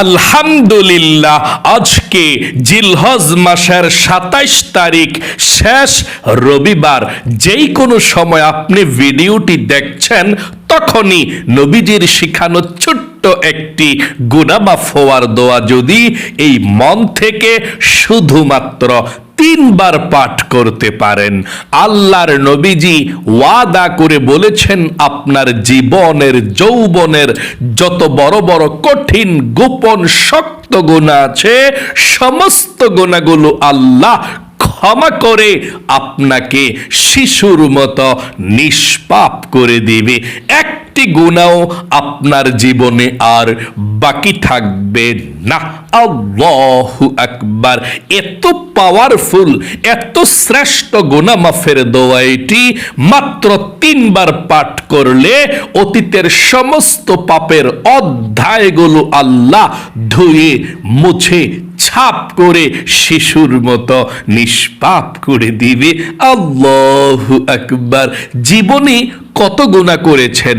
আলহামদুলিল্লাহ, আজকে জিলহজ মাসের ২৭ তারিখ, শেষ রবিবার। যেই কোনো সময় আপনি ভিডিওটি দেখছেন তখনই নবীজির শিখানো ছোট্ট একটি গুনাহ মাফ হওয়ার দোয়া যদি এই মন থেকে শুধুমাত্র ৩ বার পাঠ করতে পারেন, আল্লাহর নবীজি ওয়াদা করে বলেছেন আপনার জীবনের যৌবনের যত বড় বড় কঠিন গোপন শক্ত গুনাহ আছে সমস্ত গুনাহগুলো আল্লাহ ক্ষমা করে আপনাকে শিশুর মতো নিষ্পাপ করে দিবে। একটি গুনাহ আপনার জীবনে আর বাকি থাকবে না। আল্লাহু আকবার। এত পাওয়ারফুল, এত শ্রেষ্ঠ গুনাহ মাফের দোয়া এটি। মাত্র ৩ বার পাঠ করলে অতীতের সমস্ত পাপের অধ্যায়গুলো আল্লাহ ধুয়ে মুছে ছাপ করে শিশুর মতো নিষ্পাপ করে দিবে। আল্লাহু আকবার। জীবনে কত গুনাহ করেছেন,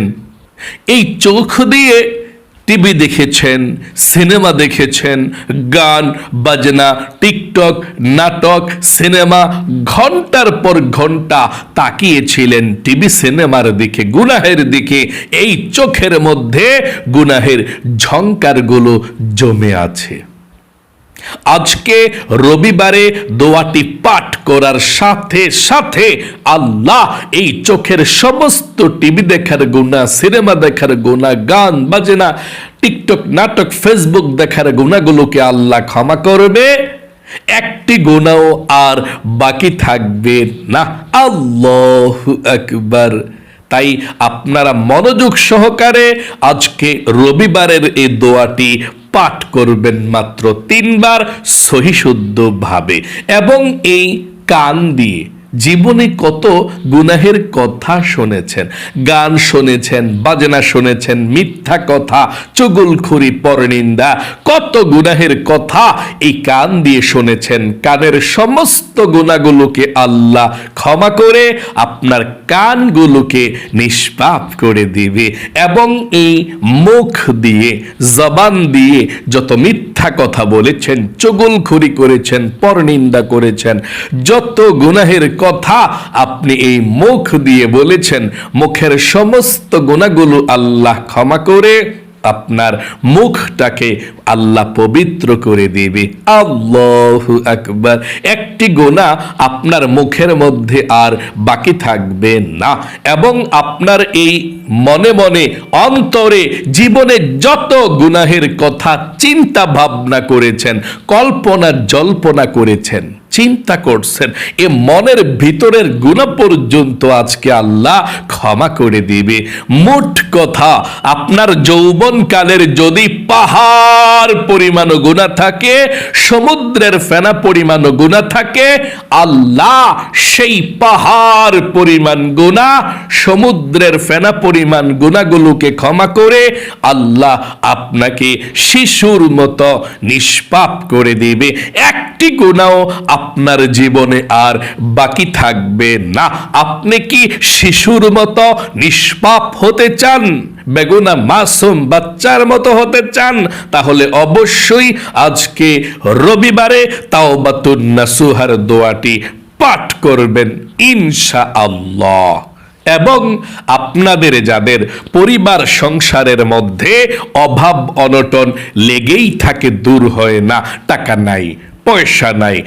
এই চোখ দিয়ে টিভি দেখেছেন, সিনেমা দেখেছেন, গান বাজনা, টিকটক, নাটক, সিনেমা, ঘন্টার পর ঘন্টা তাকিয়েছিলেন টিভি সিনেমার দিকে, গুনাহের দিকে। এই চোখের মধ্যে গুনাহের ঝংকারগুলো জমে আছে। আজকে রবিবারে দোয়াটি পাঠ করার সাথে সাথে আল্লাহ এই চোখের সমস্ত টিভি দেখার গুনাহ, সিনেমা দেখার গুনাহ, গান বাজনা, টিকটক, নাটক, ফেসবুক দেখার গুনাহগুলোকে আল্লাহ ক্ষমা করবে। একটি গুনাহ আর বাকি থাকবে না। আল্লাহু আকবার। তাই আপনারা মনোযোগ সহকারে আজকে রবিবারের এই দোয়াটি পাঠ করবেন মাত্র ৩ বার সহিশুদ্ধ ভাবে, এবং এই কান দিয়ে জীবনে কত গুনাহের কথা শুনেছেন, গান শুনেছেন, বাজনা শুনেছেন, মিথ্যা কথা, চুগলখড়ি, পরনিন্দা, কত গুনাহের কথা এই কান দিয়ে শুনেছেন। কানের সমস্ত গুনাহগুলোকে আল্লাহ ক্ষমা করে আপনার কানগুলোকে নিষ্পাপ করে দিবে। এবং এই মুখ দিয়ে, জবান দিয়ে যত মিথ্যা কথা বলেছেন, চুগলখড়ি করেছেন, পরনিন্দা করেছেন, যত গুনাহের কথা আপনি এই মুখ দিয়ে বলেছেন, মুখের সমস্ত গুনাহগুলো আল্লাহ ক্ষমা করে আপনার মুখটাকে আল্লাহ পবিত্র করে দিবে। আল্লাহু আকবার। একটি গুনাহ আপনার মুখের মধ্যে আর বাকি থাকবে না। এবং আপনার এই মনে মনে, অন্তরে, জীবনে যত গুনাহের কথা চিন্তা ভাবনা করেছেন, কল্পনা জল্পনা করেছেন, চিন্তা করছেন, এ মনের ভিতরের গুনাহ পর্যন্ত আজকে আল্লাহ ক্ষমা করে দিবে। মোট কথা, আপনার যৌবনকালের যদি পাহাড় পরিমাণ গুনাহ থাকে, সমুদ্রের ফেনা পরিমাণ গুনাহ থাকে, আল্লাহ সেই পাহাড় পরিমাণ গুনাহ, সমুদ্রের ফেনা পরিমাণ গুনাহগুলোকে ক্ষমা করে আল্লাহ আপনাকে শিশুর মতো নিষ্পাপ করে দিবে। একটি গুনাহ আপনার জীবনে আর বাকি থাকবে না। আপনি কি শিশুর মতো নিষ্পাপ হতে চান, বেগুনা মাসুম বাচ্চার মতো হতে চান? তাহলে অবশ্যই আজকে রবিবারে তাওবাতুন নাসুহার দোয়াটি পাঠ করবেন ইনশাআল্লাহ। এবং আপনাদের যাদের পরিবার সংসারের মধ্যে অভাব অনটন লেগেই থাকে, দূর হয় না, টাকা নাই, পয়সা নাই,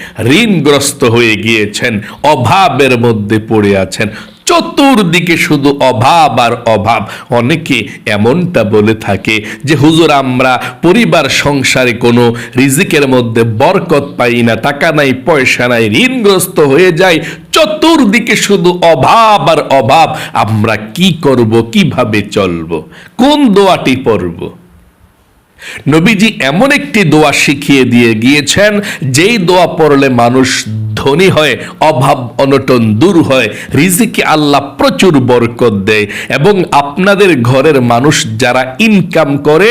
ঋণগ্রস্ত হয়ে গিয়েছেন, অভাবের মধ্যে পড়ে আছেন, চতুর্দিকে শুধু অভাব আর অভাব। অনেকে এমনটা বলে থাকে যে হুজুর, আমরা পরিবার সংসারে কোনো রিজিকের মধ্যে বরকত পাই না, টাকা নাই, পয়সা নাই, ঋণগ্রস্ত হয়ে যায়, চতুর্দিকে শুধু অভাব আর অভাব। আমরা কি করব, কিভাবে চলব, কোন দোয়াটি পড়ব? নবীজি এমন একটি দোয়া শিখিয়ে দিয়ে গিয়েছেন, যেই দোয়া পড়লে মানুষ ধনী হয়, অভাব অনটন দূর হয়, রিজিকে আল্লাহ প্রচুর বরকত দেয়। এবং আপনাদের ঘরের মানুষ যারা ইনকাম করে,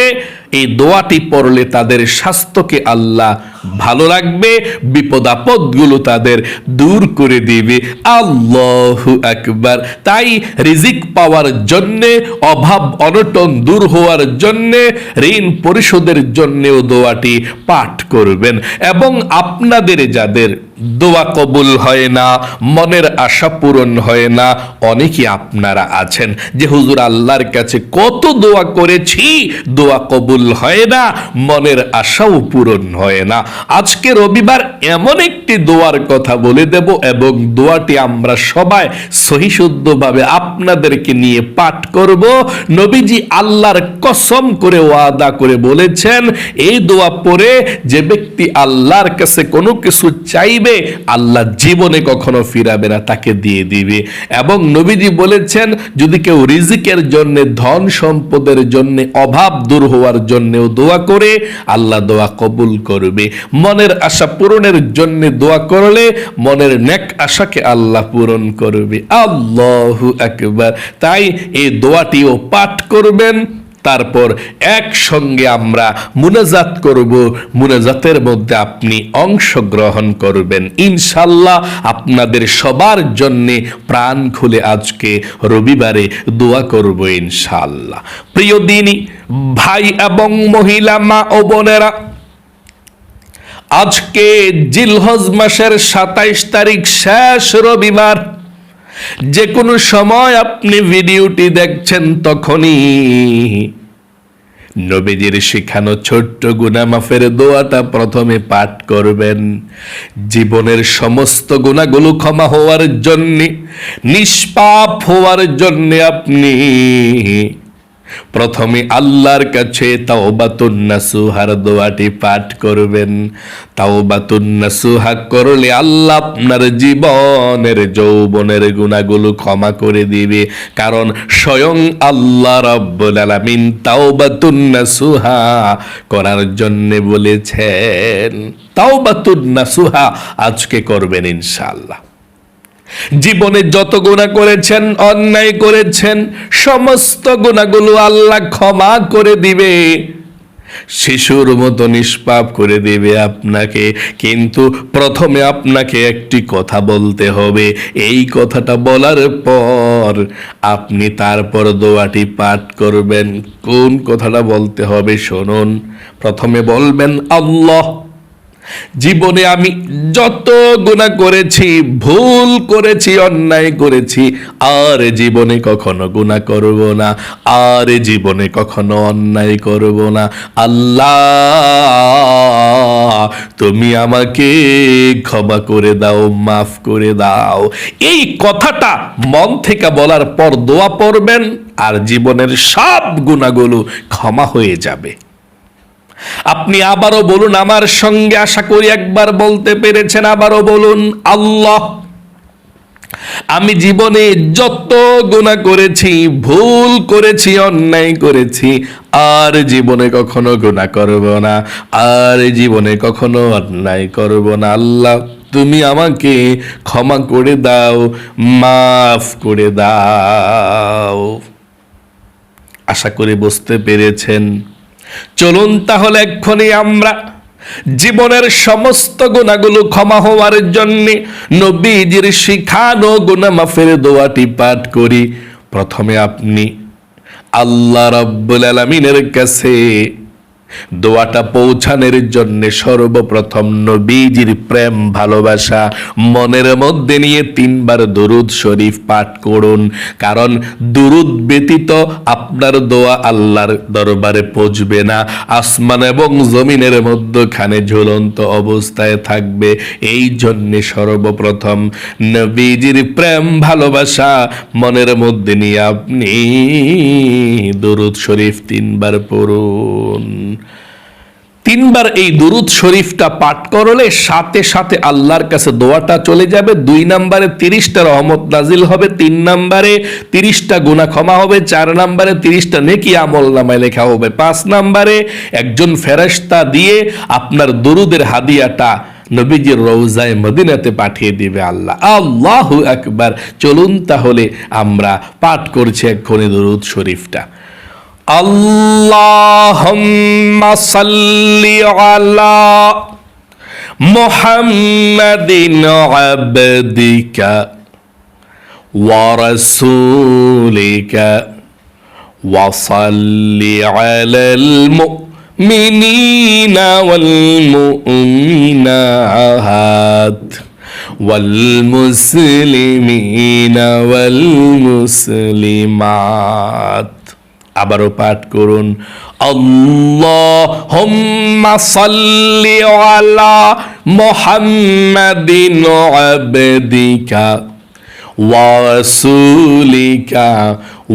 এই দোয়াটি পড়লে তাদের স্বাস্থ্যকে আল্লাহ ভালো রাখবে, বিপদ আপদগুলো তাদের দূর করে দিবে। আল্লাহু আকবার। তাই রিজিক পাওয়ার জন্যে, অভাব অনটন দূর হওয়ার জন্যে, ঋণ পরিশোধের জন্যেও দোয়াটি পাঠ করবেন। এবং আপনাদের যাদের দোয়া কবুল হয় না, মনের আশা পূরণ হয় না, অনেকে আপনারা আছেন যে হুজুর আল্লাহর কাছে কত দোয়া করেছি, দোয়া কবুল হয় না, মনের আশাও পূরণ হয় না। আজকে রবিবার এমন একটি দোয়ার কথা বলে দেব এবং দোয়াটি আমরা সবাই সহিশুদ্ধভাবে আপনাদেরকে নিয়ে পাঠ করব। নবীজি আল্লাহর কসম করে ওয়াদা করে বলেছেন, এই দোয়া পড়ে যে ব্যক্তি আল্লাহর কাছে কোনো কিছু চাইবে আল্লাহ জীবনে কখনো ফিরাবে না, তাকে দিয়ে দিবে। এবং নবীজি বলেছেন, যদি কেউ রিজিকের জন্য, ধন সম্পদের জন্য, অভাব দূর হওয়ার জন্যও দোয়া করে আল্লাহ দোয়া কবুল করবে। মনের আশা পূরণের জন্য দোয়া করলে মনের নেক আশাকে আল্লাহ পূরণ করবে। আল্লাহু আকবার। তাই এই দোয়াটিও পাঠ করবেন। তারপর একসঙ্গে আমরা মুনাজাত করব, মুনাজাতের মধ্যে আপনি অংশগ্রহণ করবেন। ইনশাল্লাহ আপনাদের সবার জন্যে প্রাণ খুলে আজকে রবিবারে দোয়া করব ইনশাল্লাহ। প্রিয় দিনী ভাই এবং মহিলা, মা ও বোনেরা, আজকে জিলহজ মাসের 27 তারিখ, শেষ রবিবার। যে কোনো সময় আপনি ভিডিওটি দেখছেন তখনই নবীজির শিখানো ছোট্ট গুনাহ মাফের দোয়াটা প্রথমে পাঠ করবেন। জীবনের সমস্ত গুনাহগুলো ক্ষমা হওয়ার জন্য, নিষ্পাপ হওয়ার জন্য আপনি প্রথমে আল্লাহর কাছে তাওবাতুন নাসুহার দোয়াটি পাঠ করবেন। তাওবাতুন নাসুহা করলে আল্লাহ আপনার জীবনের যৌবনের গুনাহগুলো ক্ষমা করে দিবে। কারণ স্বয়ং আল্লাহ রাব্বুল আলামিন তাওবাতুন নাসুহা করার জন্য বলেছেন। তাওবাতুন নাসুহা আজকে করবেন ইনশাআল্লাহ। জীবনে যত গুনাহ করেছেন, অন্যায় করেছেন, সমস্ত গুনাহগুলো আল্লাহ ক্ষমা করে দিবে, শিশুর মতো নিষ্পাপ করে দিবে আপনাকে। কিন্তু প্রথমে আপনাকে একটি কথা বলতে হবে। এই কথাটা বলার পর আপনি তারপর দোয়াটি পাঠ করবেন। কোন কথাটা বলতে হবে শুনুন। প্রথমে বলবেন, আল্লাহ, জীবনে আমি যত গুনাহ করেছি, ভুল করেছি, অন্যায় করেছি, আর জীবনে কখনো গুনাহ করব না, আর জীবনে কখনো অন্যায় করব না। আল্লাহ, তুমি আমাকে ক্ষমা করে দাও, মাফ করে দাও। এই কথাটা মন থেকে বলার পর দোয়া পড়বেন, আর জীবনের সব গুনাহগুলো ক্ষমা হয়ে যাবে। আপনি আবারও বলুন আমার সঙ্গে, আশা করি একবার বলতে পেরেছেন। আবারও বলুন, আল্লাহ, আমি জীবনে যত গুনাহ করেছি, ভুল করেছি, অন্যায় করেছি, আর জীবনে কখনো গুনাহ করব না, আর জীবনে কখনো অন্যায় করব না। আল্লাহ, তুমি আমাকে ক্ষমা করে দাও, মাফ করে দাও। আশা করি বুঝতে পেরেছেন। চলুন তাহলে এক্ষুনি আমরা জীবনের সমস্ত গুনাহগুলো ক্ষমা হওয়ার জন্য নবীজির শিখানো গুনাহ মাফের দোয়াটি পাঠ করি। প্রথমে আপনি আল্লাহ রাব্বুল আলামিনের কাছে দোয়াটা পৌঁছানোর জন্য সর্বপ্রথম নবীজির প্রেম ভালোবাসা মনের মধ্যে নিয়ে 3 বার দুরূদ শরীফ পাঠ করুন। কারণ দুরূদ ব্যতীত আপনার দোয়া আল্লাহর দরবারে পৌঁছবে না, আসমান এবং জমিনের মধ্যখানে ঝুলন্ত অবস্থায় থাকবে। এই জন্য সর্বপ্রথম নবীজির প্রেম ভালোবাসা মনের মধ্যে নিয়ে আপনি দুরূদ শরীফ 3 বার পড়ুন। 3 বার এই দুরূদ শরীফটা পাঠ করলে সাথে সাথে আল্লাহর কাছে দোয়াটা চলে যাবে। 2 নম্বরে 30টা রহমত নাজিল হবে, 3 নম্বরে 30টা গুনাহ ক্ষমা হবে, 4 নম্বরে 30টা নেকি আমলনামায় লেখা হবে, 5 নম্বরে একজন ফেরেশতা দিয়ে আপনার দুরূদের হাদিয়াটা নবীজির রওজায়ে মদিনাতে পাঠিয়ে দিবে আল্লাহ। আল্লাহু আকবার। চলুন তাহলে আমরা পাঠ করছি এক্ষুনি দুরূদ শরীফটা। আল্লাহুম্মা সাল্লি আলা মুহাম্মাদিন আবদিকা ওয়া রাসূলিকা ওয়া সাল্লি আলাল মুমিনিনা ওয়াল মুমিনাত ওয়াল মুসলিমিনা ওয়াল মুসলিমাত। আবারও পাঠ করুন, আল্লাহুম্মা সাল্লি আলা মুহাম্মাদিন আবদিকা ওয়া রাসূলিকা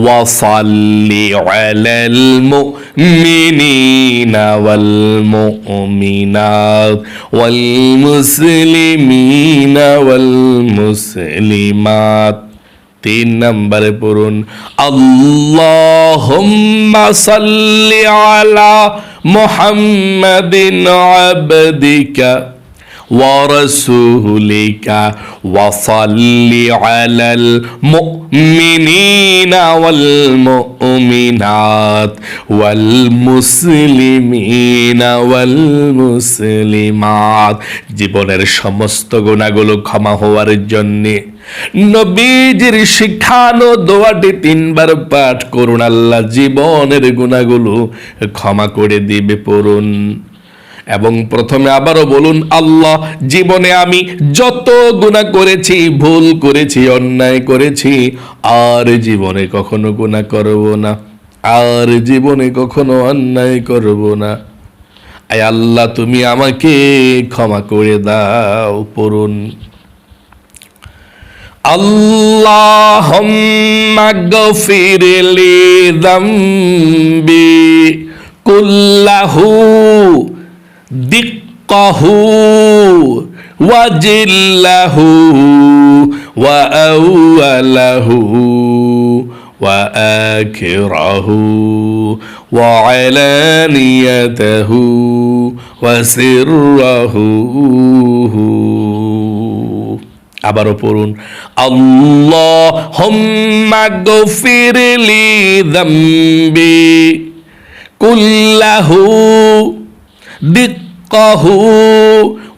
ওয়া সাল্লি আলাল মুমিনিনা ওয়াল মুমিনাত ওয়াল মুসলিমিনা ওয়াল মুসলিমাত। 3 নম্বরে পড়ুন, আল্লাহুম্মা সাল্লি আলা মুহাম্মাদিন আবদিকা ওয়া রাসূলিকা ওয়া সাল্লি আলাল মুমিনিনা ওয়াল মুমিনাত ওয়াল মুসলিমিনা ওয়াল মুসলিমাত। জীবনের সমস্ত গুনাহগুলো ক্ষমা হওয়ার জন্যে নবীজির শিখানো দোয়াটি 3 বার পাঠ করুন, আল্লাহ জীবনের গুনাহগুলো ক্ষমা করে দিবে। পড়ুন এবং প্রথমে আবারও বলুন, আল্লাহ জীবনে আমি যত গুনাহ করেছি, ভুল করেছি, অন্যায় করেছি, আর জীবনে কখনো গুনাহ করব না, আর জীবনে কখনো অন্যায় করব না। আয় আল্লাহ তুমি আমাকে ক্ষমা করে দাও। পড়ুন, আল্লাহুম্মা গফির লি যামবি কুল্লাহু দিক্কাহু ওয়া জিল্লাহু ওয়া আউয়ালাহু ওয়া আখিরাহু ওয়া আলানিয়াতাহু ওয়া সিররাহু। আবারও পড়ুন, আল্লাহুম্মা গফির লি যামবি কুল্লাহু দিক্কাহু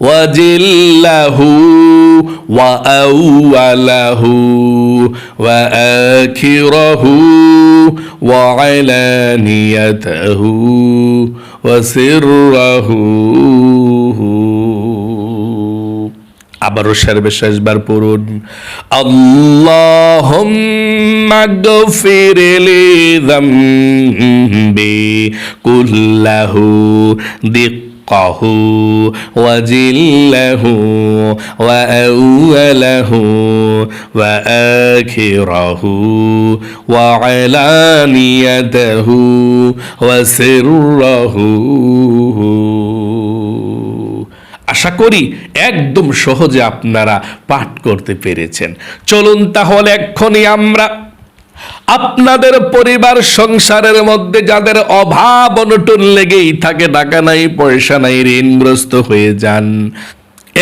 ওয়া জিল্লাহু ওয়া আউয়ালাহু ওয়া আখিরাহু ওয়া আলানিয়াতাহু ওয়া সিররাহু। আবারও সর্বশেষবার পড়ুন, আল্লাহুম্মা গফির লি যামবি কুল্লাহু দিক্কাহু ওয়া জিল্লাহু ওয়া আউয়ালাহু ওয়া আখিরাহু ওয়া আলানিয়াতাহু ওয়া সিররাহু। আশা করি একদম সহজে আপনারা পাঠ করতে পেরেছেন। চলুন তাহলে এক্ষুনি আমরা আপনাদের পরিবার সংসারের মধ্যে যাদের অভাব অনটন লেগেই থাকে, টাকা নাই, পয়সা নাই, ঋণগ্রস্ত হয়ে যান,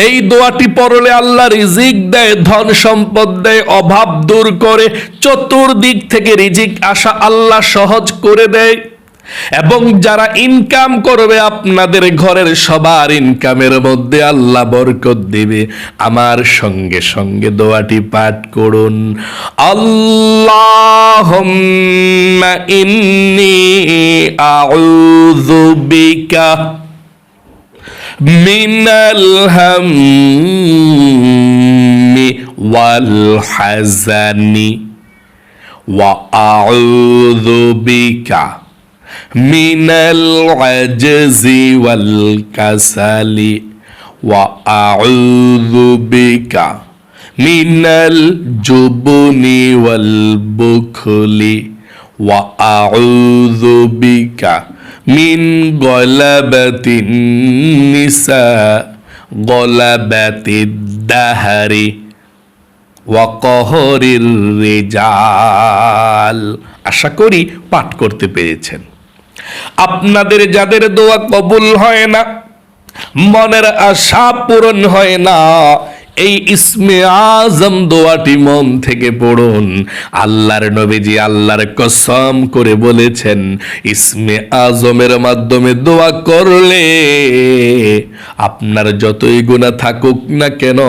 এই দোয়াটি পড়লে আল্লাহ রিজিক দেয়, ধন সম্পদ দেয়, অভাব দূর করে, চতুর্দিক থেকে রিজিক আসা আল্লাহ সহজ করে দেয়। এবং যারা ইনকাম করবে, আপনাদের ঘরের সবার ইনকামের মধ্যে আল্লাহ বরকত দিবে। আমার সঙ্গে সঙ্গে দোয়াটি পাঠ করুন, আল্লাহুম্মা ইন্নী আউযু বিকা মিনাল হাম্মি ওয়াল হাযানি ওয়া আউযু বিকা মিনাল আজজি ওয়াল কাসালি ওয়া আউযু বিকা মিনাল জুবনি ওয়াল বুখলি ওয়া আউযু বিকা মিন গলাবাতিন নিসা গলাবাতিদ দাহরি ওয়া কহরির রিজাল। আশা করি পাঠ করতে পেরেছেন। আপনাদের যাদের দোয়া কবুল হয় না, মনের আশা পূরণ হয় না, এই ইসমে আজম দোয়াটি মন থেকে পড়ুন। আল্লাহর নবীজি আল্লাহর কসম করে বলেছেন, ইসমে আজমের মাধ্যমে দোয়া করলে আপনার যতই গুনাহ থাকুক না কেন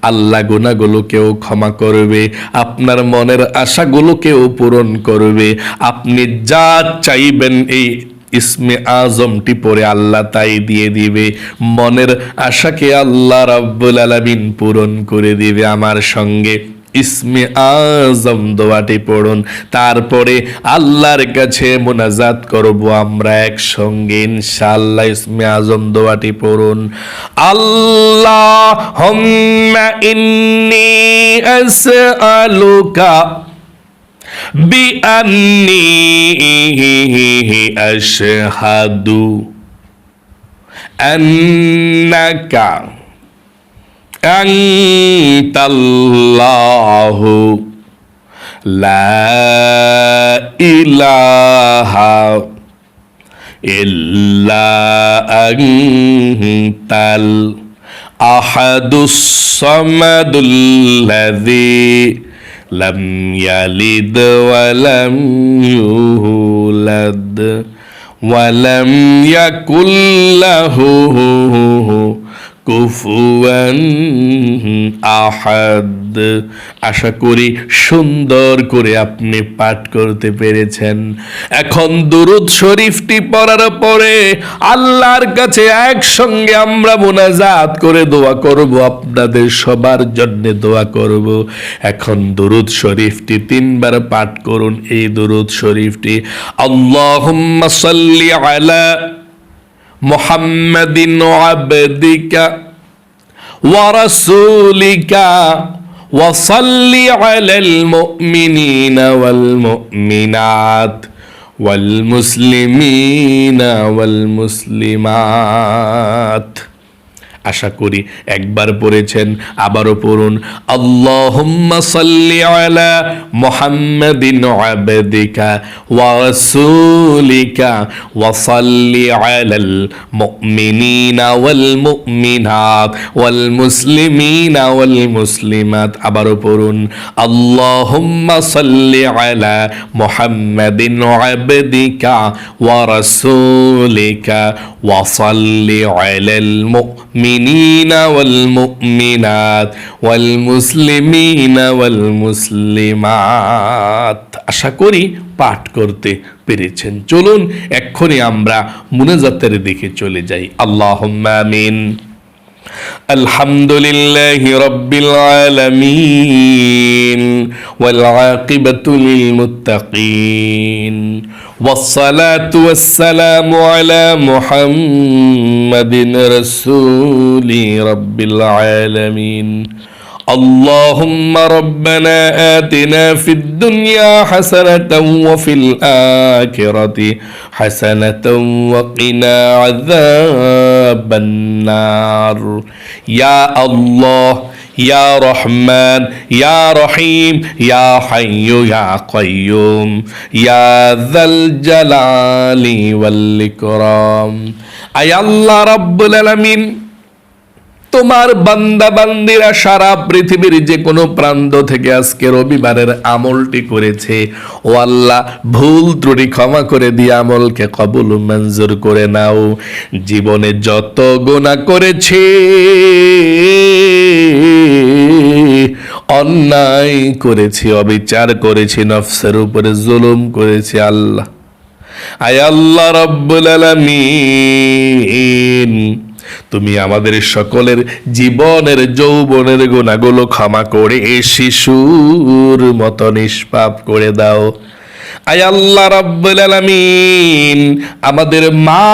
আল্লাহ গুনাহগুলোকেও ক্ষমা করবে, আপনার মনের আশাগুলোকেও পূরণ করবে। আপনি যা চাইবেন এই ইসমে আজমটি পড়ে আল্লাহ তাই দিয়ে দিবে। মনের আশাকে আল্লাহ রাব্বুল আলামিন পূরণ করে দিবে। আমার সঙ্গে ইসমে আজম দোয়াটি পড়ুন, তারপরে আল্লাহর কাছে মুনাজাত করব আমরা একসঙ্গে ইনশাআল্লাহ। ইসমে আজম দোয়াটি পড়ুন। আল্লাহুম্মা ইন্নী আসআলুকা বিআন্নী আশহাদু আন্নাকা আনতাল্লাহু লা ইলাহা ইল্লা আনতাল আহাদুস সামাদুল্লাযী লাম ইয়ালিদ ওয়া লাম ইউলাদ ওয়া লাম ইয়াকুল লাহু কুফুয়ান আহাদ। আশা করি সুন্দর করে আপনি পাঠ করতে পেরেছেন। এখন দুরূদ শরীফটি পড়ার পরে আল্লাহর কাছে একসঙ্গে আমরা মুনাজাত করে দোয়া করব, আপনাদের সবার জন্য দোয়া করব। এখন দুরূদ শরীফটি 3 বার পাঠ করুন। এই দুরূদ শরীফটি আল্লাহুম্মা সাল্লি আলা মুহাম্মাদিন আবদিকা ওয়া রাসূলিকা ওয়া সাল্লি আলাল মুমিনিনা ওয়াল মুমিনাত ওয়াল মুসলিমিনা ওয়াল মুসলিমাত। আশা করি একবার পড়েছেন, আবারও পড়ুন। আল্লাহুম্মা সাল্লি আলা মুহাম্মাদিন আবদিকা ওয়া রাসূলিকা ওয়া সাল্লি আলাল মুমিনিনা ওয়াল মুমিনাত ওয়াল মুসলিমিনা ওয়াল মুসলিমাত। আবারও পড়ুন। আল্লাহুম্মা সাল্লি আলা মুহাম্মাদিন আবদিকা ওয়া রাসূলিকা ওয়া সাল্লি আলাল মুমিনিনা ওয়াল মুমিনাত ওয়াল মুসলিমিনা ওয়াল মুসলিমাত। আশা করি পাঠ করতে পেরেছেন। চলুন এক্ষুনি আমরা মুনাজাতের দিকে চলে যাই। আল্লাহুম্মা আমিন। আলহামদুলিল্লাহি রাব্বিল আলামিন ওয়াল আকিবাতু লিল মুত্তাকিন ওয়াসসালাতু ওয়াসসালামু আলা মুহাম্মাদিন রাসূলি রাব্বিল আলামিন। اللهم ربنا آتنا في الدنيا حسنة وفي الآخرة حسنة وقنا عذاب النار يا الله يا رحمن يا رحيم يا حي يا قيوم يا ذا الجلال والإكرام أي الله رب العالمين। তোমার বান্দা বান্দিরা সারা পৃথিবীর যে কোনো প্রান্ত থেকে আজকে রবিবারের আমলটি করেছে, ও আল্লাহ ভুল ত্রুটি ক্ষমা করে দিয়ে আমলকে কবুল মঞ্জুর করে নাও। জীবনে যত গুনাহ করেছে, অন্যায় করেছি, অবিচার করেছি, নফসের উপরে জুলুম করেছি, আল্লাহ আয় আল্লাহ রাব্বুল আলামিন, তুমি আমাদের সকলের জীবনের যৌবনের গুনাহগুলো ক্ষমা করে শিশুর মতো নিষ্পাপ করে দাও। আয় আল্লাহ রাব্বুল আলামিন, আমাদের মা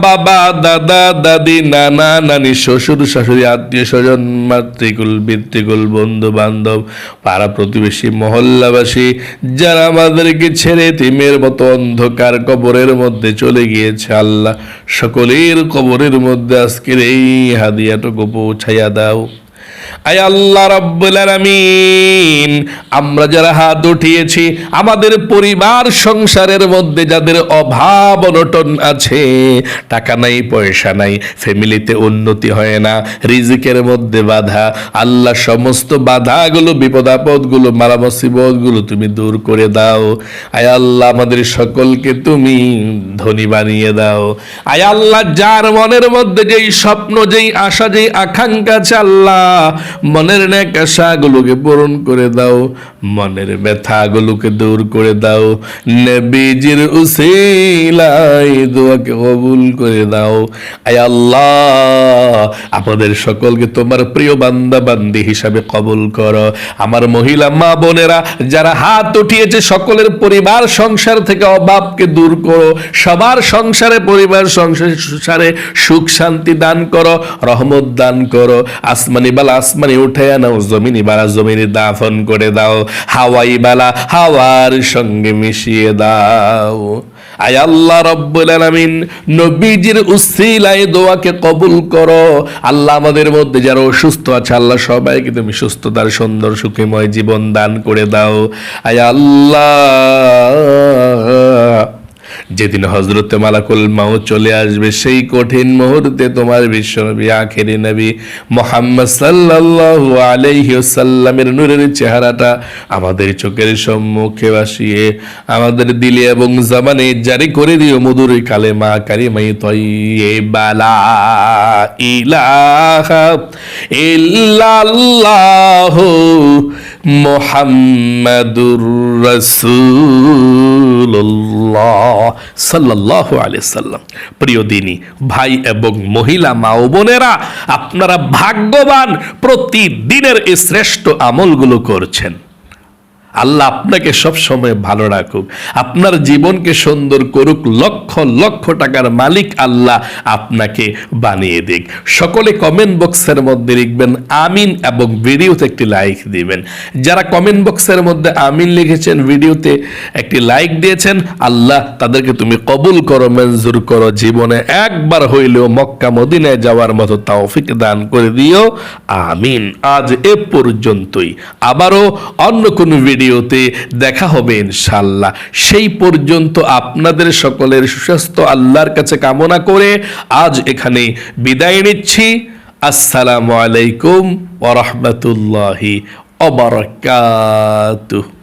বাবা দাদা দাদি নানা নানি শ্বশুর শাশুড়ি আত্মীয় স্বজন মাতৃকুল পিতৃকুল বন্ধু বান্ধব পাড়া প্রতিবেশী মহল্লাবাসী যারা আমাদেরকে ছেড়ে তিমের মতো অন্ধকার কবরের মধ্যে চলে গিয়েছে, আল্লাহ সকলের কবরের মধ্যে আজকের এই হাদিয়াটুকু পৌঁছাইয়া দাও। আয় আল্লাহ রাব্বুল আলামিন, আমরা যারা হাত উঠিয়েছি, আমাদের পরিবার সংসারের মধ্যে যাদের অভাব অনটন আছে, টাকা নাই পয়সা নাই, ফ্যামিলিতে উন্নতি হয় না, রিজিকের মধ্যে বাধা, আল্লাহ সমস্ত বাধাগুলো, বিপদ আপদগুলো, মারা মুসিবতগুলো তুমি দূর করে দাও। আয় আল্লাহ আমাদের সকলকে তুমি ধনী বানিয়ে দাও। আয় আল্লাহ যার মনের মধ্যে যেই স্বপ্ন, যেই আশা, যেই আকাঙ্ক্ষা আছে, আল্লাহ মনের নেক আশাগুলোকে পূরণ করে দাও, মনের ব্যথাগুলোকে দূর করে দাও, নবীজির উসিলায় দোয়াকে কবুল করে দাও। আয় আল্লাহ আমাদের সকলকে তোমার প্রিয় বান্দা বান্দি হিসাবে কবুল করো। আমার মহিলা মা বোনেরা যারা হাত উঠিয়েছে, সকলের পরিবার সংসার থেকে অভাবকে দূর করো, সবার সংসারে, পরিবার সংসারে সুখ শান্তি দান করো, রহমত দান করো। আসমানি বালা আসমানি উঠে নাও, জমিনি বালা জমিনি দাফন করে দাও, হাওয়াই বালা হাওয়ার সঙ্গে মিশিয়ে দাও। আয় আল্লাহ রব্বুল আলামিন নবীজির উসিলায় দোয়াকে কবুল করো। আল্লাহ আমাদের মধ্যে যারা অসুস্থ আছে, আল্লাহ সবাইকে তুমি সুস্থতার সুন্দর সুখময় জীবন দান করে দাও। আয় আল্লাহ যেদিন হযরতে মালাকুল মাউত চলে আসবে, সেই কঠিন মুহূর্তে তোমার বিশ্বনবী আখেরি নবী মুহাম্মদ সাল্লাল্লাহু আলাইহি ওয়াসাল্লামের নূরের চেহারাটা আমাদের চোখের সম্মুখে ভাসিয়ে আমাদের দিলে এবং জবানে জারি করে দিও মধুর কালেমা কারিমায়ে তয়্যিবা লা ইলাহা ইল্লাল্লাহু মুহাম্মাদুর রাসূলুল্লাহ সাল্লাল্লাহু আলাইহি সাল্লাম। প্রিয় দিনী ভাই এবং মহিলা মা ও বোনেরা, আপনারা ভাগ্যবান, প্রতিদিনের এই শ্রেষ্ঠ আমলগুলো করছেন। আল্লাহ আপনাকে সব সময় ভালো রাখুক, আপনার জীবনকে সুন্দর করুক, লক্ষ লক্ষ টাকার মালিক আল্লাহ আপনাকে বানিয়ে দিক। সকলে কমেন্ট বক্সের মধ্যে লিখবেন আমিন এবং ভিডিওতে একটি লাইক দিবেন। যারা কমেন্ট বক্সের মধ্যে আমিন লিখেছেন, ভিডিওতে একটি লাইক দিয়েছেন, আল্লাহ তাদেরকে তুমি কবুল করো, মঞ্জুর করো, জীবনে একবার হইলেও মক্কা মদিনায় যাওয়ার মতো তৌফিক দান করে দিও, আমিন। আজ এ পর্যন্তই, আবারও অন্য কোন ভিডিওতে দেখা হবে ইনশাআল্লাহ। সেই পর্যন্ত আপনাদের সকলের সুস্বাস্থ্য আল্লাহর কাছে কামনা করে আজ এখানে বিদায় নিচ্ছি। আসসালামু আলাইকুম ওয়া রাহমাতুল্লাহি ওয়া বারাকাতুহু।